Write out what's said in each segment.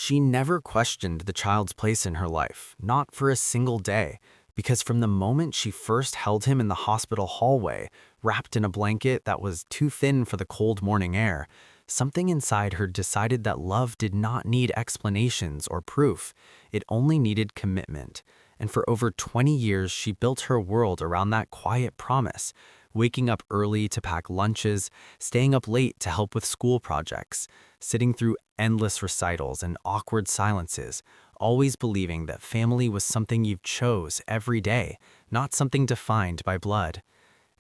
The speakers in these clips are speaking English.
She never questioned the child's place in her life, not for a single day, because from the moment she first held him in the hospital hallway, wrapped in a blanket that was too thin for the cold morning air, something inside her decided that love did not need explanations or proof. It only needed commitment. And for over 20 years, she built her world around that quiet promise, waking up early to pack lunches, staying up late to help with school projects, sitting through endless recitals and awkward silences, always believing that family was something you chose every day, not something defined by blood.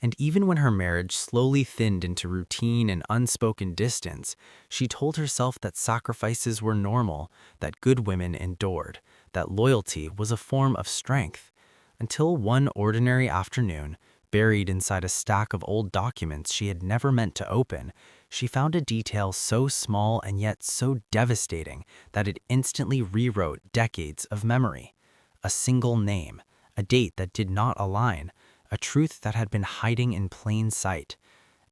And even when her marriage slowly thinned into routine and unspoken distance, she told herself that sacrifices were normal, that good women endured, that loyalty was a form of strength. Until one ordinary afternoon, buried inside a stack of old documents she had never meant to open, she found a detail so small and yet so devastating that it instantly rewrote decades of memory. A single name, a date that did not align, a truth that had been hiding in plain sight.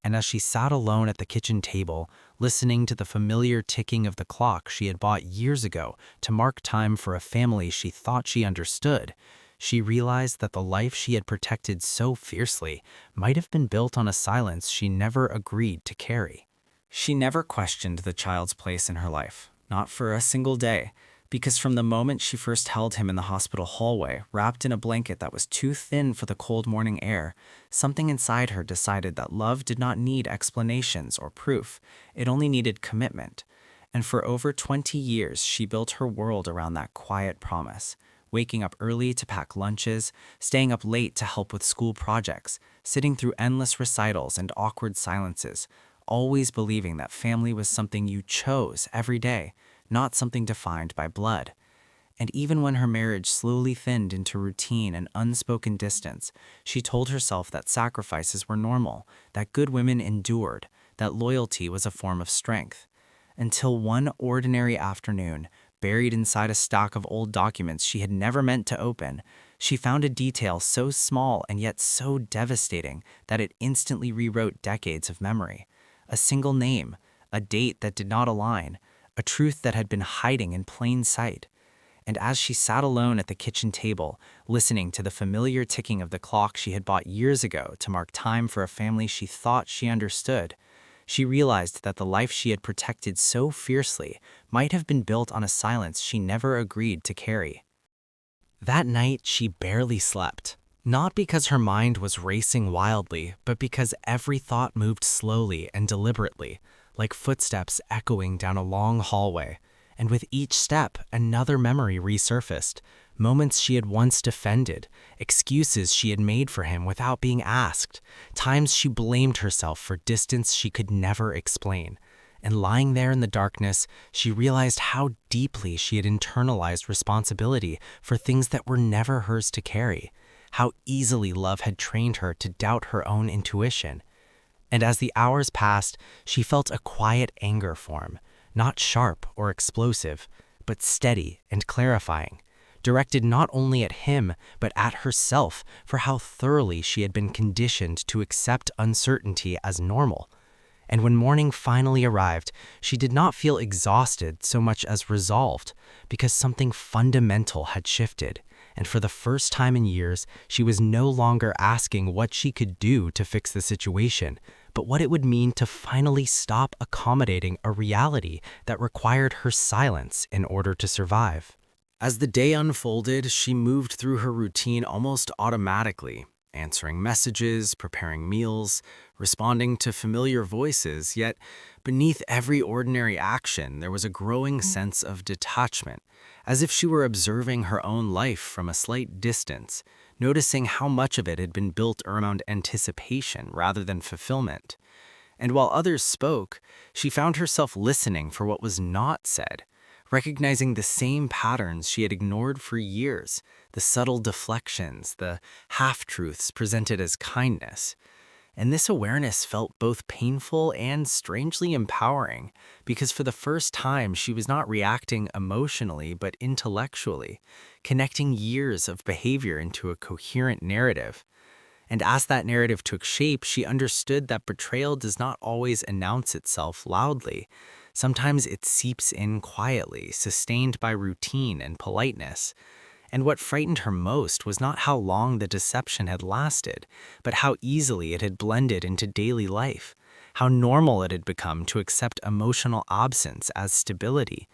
And as she sat alone at the kitchen table, listening to the familiar ticking of the clock she had bought years ago to mark time for a family she thought she understood, she realized that the life she had protected so fiercely might have been built on a silence she never agreed to carry. She never questioned the child's place in her life, not for a single day, because from the moment she first held him in the hospital hallway, wrapped in a blanket that was too thin for the cold morning air, something inside her decided that love did not need explanations or proof. It only needed commitment. And for over 20 years, she built her world around that quiet promise, waking up early to pack lunches, staying up late to help with school projects, sitting through endless recitals and awkward silences, always believing that family was something you chose every day, not something defined by blood. And even when her marriage slowly thinned into routine and unspoken distance, she told herself that sacrifices were normal, that good women endured, that loyalty was a form of strength. Until one ordinary afternoon, buried inside a stack of old documents she had never meant to open, she found a detail so small and yet so devastating that it instantly rewrote decades of memory. A single name, a date that did not align, a truth that had been hiding in plain sight. And as she sat alone at the kitchen table, listening to the familiar ticking of the clock she had bought years ago to mark time for a family she thought she understood, she realized that the life she had protected so fiercely might have been built on a silence she never agreed to carry. That night, she barely slept. Not because her mind was racing wildly, but because every thought moved slowly and deliberately, like footsteps echoing down a long hallway. And with each step, another memory resurfaced. Moments she had once defended, excuses she had made for him without being asked, times she blamed herself for distance she could never explain. And lying there in the darkness, she realized how deeply she had internalized responsibility for things that were never hers to carry, how easily love had trained her to doubt her own intuition. And as the hours passed, she felt a quiet anger form, not sharp or explosive, but steady and clarifying, directed not only at him, but at herself for how thoroughly she had been conditioned to accept uncertainty as normal. And when morning finally arrived, she did not feel exhausted so much as resolved, because something fundamental had shifted. And for the first time in years, she was no longer asking what she could do to fix the situation, but what it would mean to finally stop accommodating a reality that required her silence in order to survive. As the day unfolded, she moved through her routine almost automatically, answering messages, preparing meals, responding to familiar voices, yet beneath every ordinary action, there was a growing sense of detachment, as if she were observing her own life from a slight distance, noticing how much of it had been built around anticipation rather than fulfillment. And while others spoke, she found herself listening for what was not said, recognizing the same patterns she had ignored for years, the subtle deflections, the half-truths presented as kindness. And this awareness felt both painful and strangely empowering, because for the first time she was not reacting emotionally but intellectually, connecting years of behavior into a coherent narrative. And as that narrative took shape, she understood that betrayal does not always announce itself loudly. Sometimes it seeps in quietly, sustained by routine and politeness. And what frightened her most was not how long the deception had lasted, but how easily it had blended into daily life, how normal it had become to accept emotional absence as stability.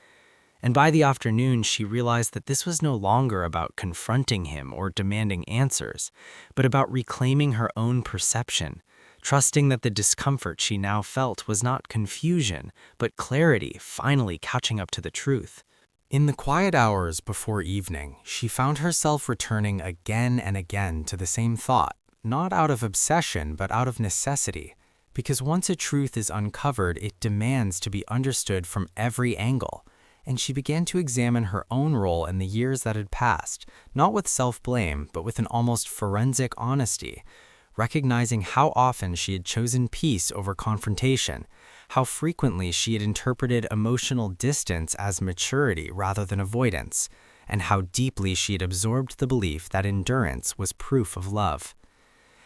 And by the afternoon, she realized that this was no longer about confronting him or demanding answers, but about reclaiming her own perception, trusting that the discomfort she now felt was not confusion, but clarity finally catching up to the truth. In the quiet hours before evening, she found herself returning again and again to the same thought, not out of obsession, but out of necessity. Because once a truth is uncovered, it demands to be understood from every angle. And she began to examine her own role in the years that had passed, not with self-blame, but with an almost forensic honesty, recognizing how often she had chosen peace over confrontation, how frequently she had interpreted emotional distance as maturity rather than avoidance, and how deeply she had absorbed the belief that endurance was proof of love.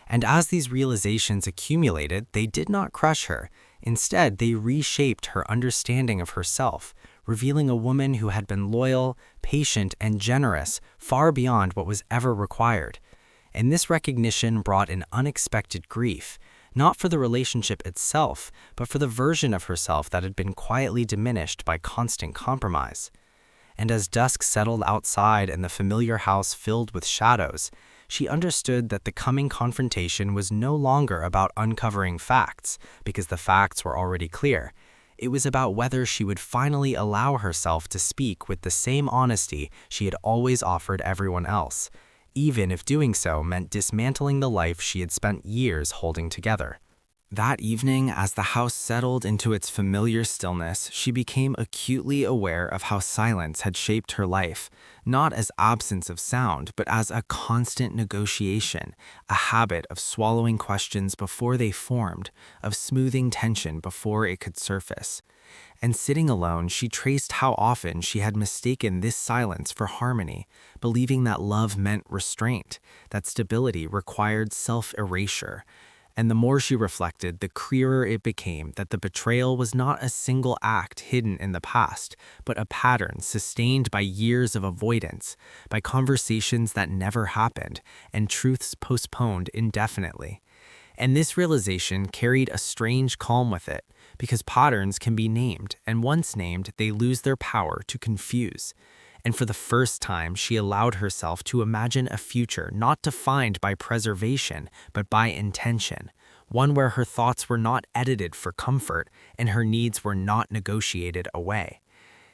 And as these realizations accumulated, they did not crush her. Instead, they reshaped her understanding of herself, revealing a woman who had been loyal, patient, and generous far beyond what was ever required. And this recognition brought an unexpected grief, not for the relationship itself, but for the version of herself that had been quietly diminished by constant compromise. And as dusk settled outside and the familiar house filled with shadows, she understood that the coming confrontation was no longer about uncovering facts, because the facts were already clear. It was about whether she would finally allow herself to speak with the same honesty she had always offered everyone else, even if doing so meant dismantling the life she had spent years holding together. That evening, as the house settled into its familiar stillness, she became acutely aware of how silence had shaped her life, not as absence of sound, but as a constant negotiation, a habit of swallowing questions before they formed, of smoothing tension before it could surface. And sitting alone, she traced how often she had mistaken this silence for harmony, believing that love meant restraint, that stability required self-erasure. And the more she reflected, the clearer it became that the betrayal was not a single act hidden in the past, but a pattern sustained by years of avoidance, by conversations that never happened, and truths postponed indefinitely. And this realization carried a strange calm with it, because patterns can be named, and once named, they lose their power to confuse. And for the first time, she allowed herself to imagine a future not defined by preservation, but by intention, one where her thoughts were not edited for comfort and her needs were not negotiated away.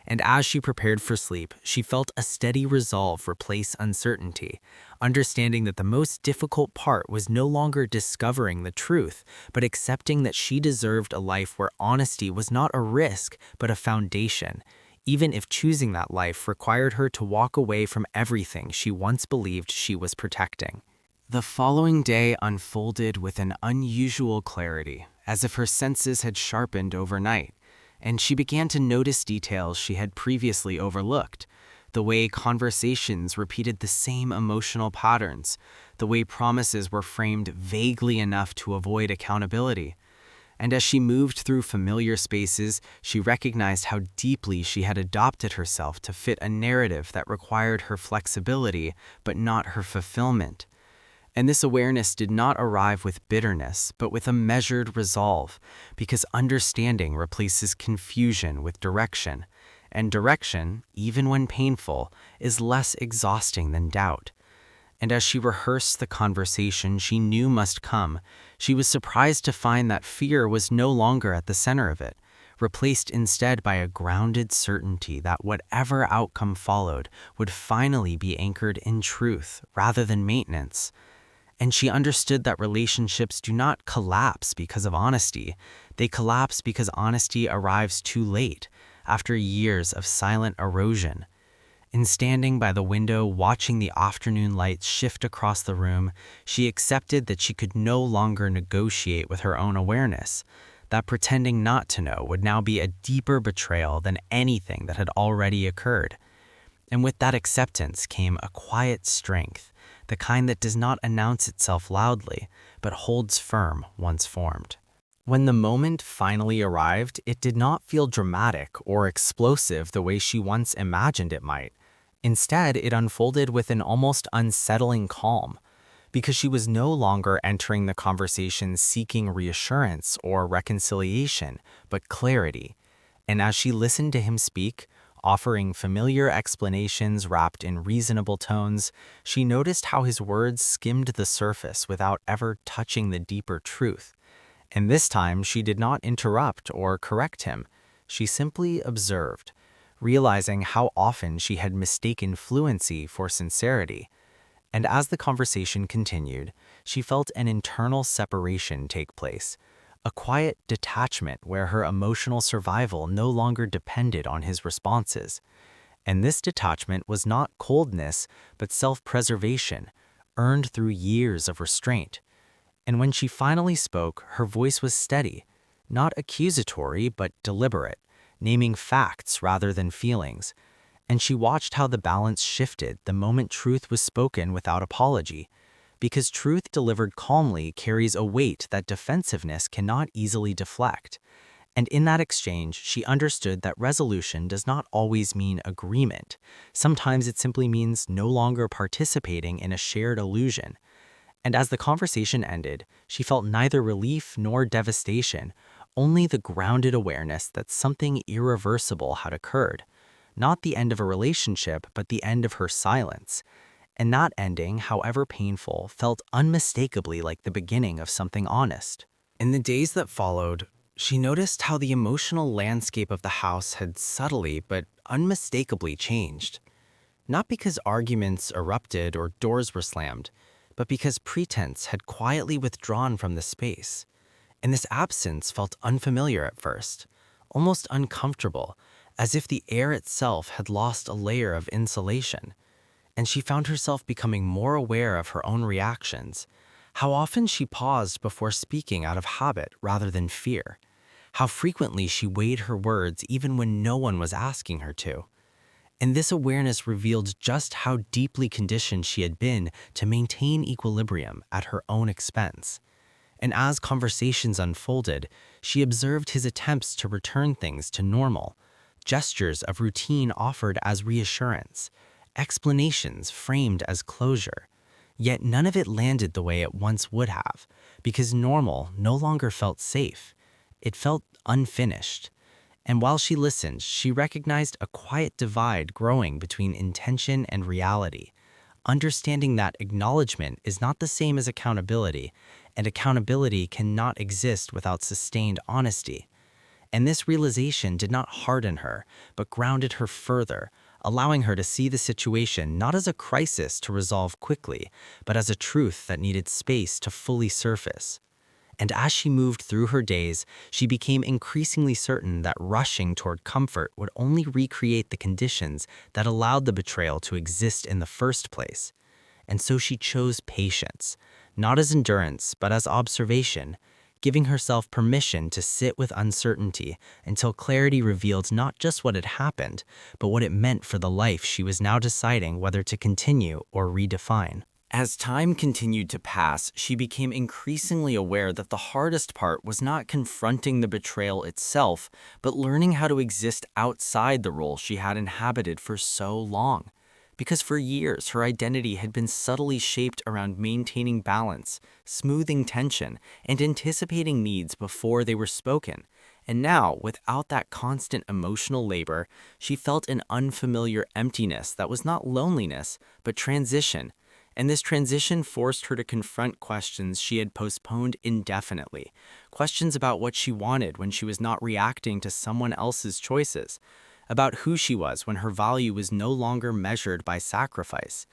And as she prepared for sleep, she felt a steady resolve replace uncertainty, understanding that the most difficult part was no longer discovering the truth, but accepting that she deserved a life where honesty was not a risk, but a foundation, even if choosing that life required her to walk away from everything she once believed she was protecting. The following day unfolded with an unusual clarity, as if her senses had sharpened overnight, and she began to notice details she had previously overlooked. The way conversations repeated the same emotional patterns, the way promises were framed vaguely enough to avoid accountability. And as she moved through familiar spaces, she recognized how deeply she had adopted herself to fit a narrative that required her flexibility, but not her fulfillment. And this awareness did not arrive with bitterness, but with a measured resolve, because understanding replaces confusion with direction, and direction, even when painful, is less exhausting than doubt. And as she rehearsed the conversation she knew must come, she was surprised to find that fear was no longer at the center of it, replaced instead by a grounded certainty that whatever outcome followed would finally be anchored in truth rather than maintenance. And she understood that relationships do not collapse because of honesty. They collapse because honesty arrives too late, after years of silent erosion. In standing by the window watching the afternoon lights shift across the room, she accepted that she could no longer negotiate with her own awareness, that pretending not to know would now be a deeper betrayal than anything that had already occurred. And with that acceptance came a quiet strength, the kind that does not announce itself loudly, but holds firm once formed. When the moment finally arrived, it did not feel dramatic or explosive the way she once imagined it might. Instead, it unfolded with an almost unsettling calm, because she was no longer entering the conversation seeking reassurance or reconciliation, but clarity. And as she listened to him speak, offering familiar explanations wrapped in reasonable tones, she noticed how his words skimmed the surface without ever touching the deeper truth. And this time, she did not interrupt or correct him. She simply observed, realizing how often she had mistaken fluency for sincerity. And as the conversation continued, she felt an internal separation take place, a quiet detachment where her emotional survival no longer depended on his responses. And this detachment was not coldness, but self-preservation, earned through years of restraint. And when she finally spoke, her voice was steady, not accusatory, but deliberate, naming facts rather than feelings. And she watched how the balance shifted the moment truth was spoken without apology, because truth delivered calmly carries a weight that defensiveness cannot easily deflect. And in that exchange, she understood that resolution does not always mean agreement. Sometimes it simply means no longer participating in a shared illusion. And as the conversation ended, she felt neither relief nor devastation, only the grounded awareness that something irreversible had occurred. Not the end of a relationship, but the end of her silence. And that ending, however painful, felt unmistakably like the beginning of something honest. In the days that followed, she noticed how the emotional landscape of the house had subtly but unmistakably changed. Not because arguments erupted or doors were slammed, but because pretense had quietly withdrawn from the space. And this absence felt unfamiliar at first, almost uncomfortable, as if the air itself had lost a layer of insulation. And she found herself becoming more aware of her own reactions, how often she paused before speaking out of habit rather than fear, how frequently she weighed her words even when no one was asking her to. And this awareness revealed just how deeply conditioned she had been to maintain equilibrium at her own expense. And as conversations unfolded, she observed his attempts to return things to normal, gestures of routine offered as reassurance, explanations framed as closure. Yet none of it landed the way it once would have, because normal no longer felt safe. It felt unfinished. And while she listened, she recognized a quiet divide growing between intention and reality, understanding that acknowledgement is not the same as accountability, and accountability cannot exist without sustained honesty. And this realization did not harden her, but grounded her further, allowing her to see the situation not as a crisis to resolve quickly, but as a truth that needed space to fully surface. And as she moved through her days, she became increasingly certain that rushing toward comfort would only recreate the conditions that allowed the betrayal to exist in the first place. And so she chose patience, not as endurance, but as observation, giving herself permission to sit with uncertainty until clarity revealed not just what had happened, but what it meant for the life she was now deciding whether to continue or redefine. As time continued to pass, she became increasingly aware that the hardest part was not confronting the betrayal itself, but learning how to exist outside the role she had inhabited for so long. Because for years, her identity had been subtly shaped around maintaining balance, smoothing tension, and anticipating needs before they were spoken. And now, without that constant emotional labor, she felt an unfamiliar emptiness that was not loneliness, but transition. And this transition forced her to confront questions she had postponed indefinitely, questions about what she wanted when she was not reacting to someone else's choices, about who she was when her value was no longer measured by sacrifice.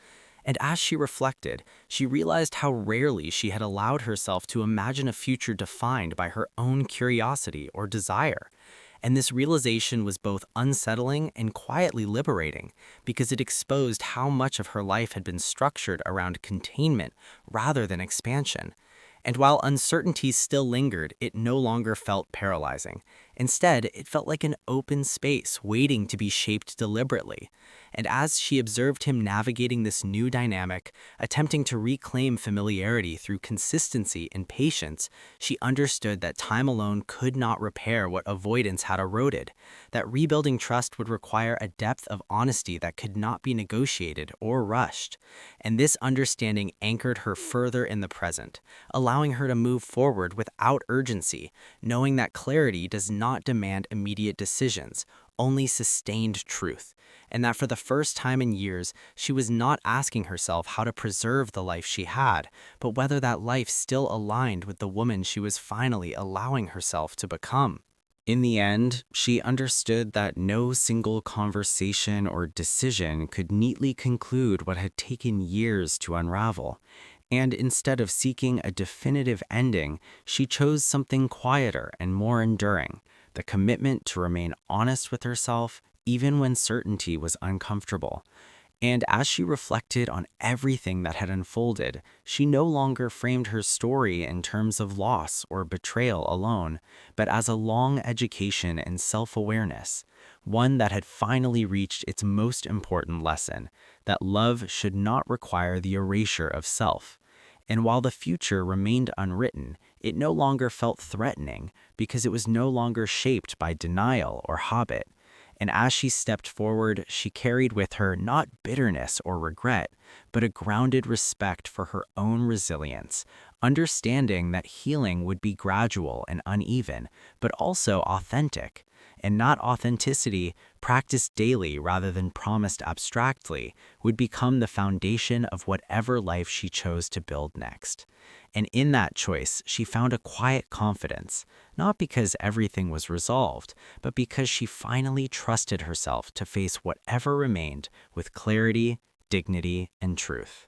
And as she reflected, she realized how rarely she had allowed herself to imagine a future defined by her own curiosity or desire. And this realization was both unsettling and quietly liberating, because it exposed how much of her life had been structured around containment rather than expansion. And while uncertainty still lingered, it no longer felt paralyzing. Instead, it felt like an open space waiting to be shaped deliberately. And as she observed him navigating this new dynamic, attempting to reclaim familiarity through consistency and patience, she understood that time alone could not repair what avoidance had eroded, that rebuilding trust would require a depth of honesty that could not be negotiated or rushed. And this understanding anchored her further in the present, allowing her to move forward without urgency, knowing that clarity does not demand immediate decisions, only sustained truth, and that for the first time in years, she was not asking herself how to preserve the life she had, but whether that life still aligned with the woman she was finally allowing herself to become. In the end, she understood that no single conversation or decision could neatly conclude what had taken years to unravel. And instead of seeking a definitive ending, she chose something quieter and more enduring, the commitment to remain honest with herself even when certainty was uncomfortable. And as she reflected on everything that had unfolded, she no longer framed her story in terms of loss or betrayal alone, but as a long education in self-awareness, one that had finally reached its most important lesson, that love should not require the erasure of self. And while the future remained unwritten, it no longer felt threatening because it was no longer shaped by denial or habit. And as she stepped forward, she carried with her not bitterness or regret, but a grounded respect for her own resilience, understanding that healing would be gradual and uneven, but also authentic. And not authenticity, practiced daily rather than promised abstractly, would become the foundation of whatever life she chose to build next. And in that choice, she found a quiet confidence, not because everything was resolved, but because she finally trusted herself to face whatever remained with clarity, dignity, and truth.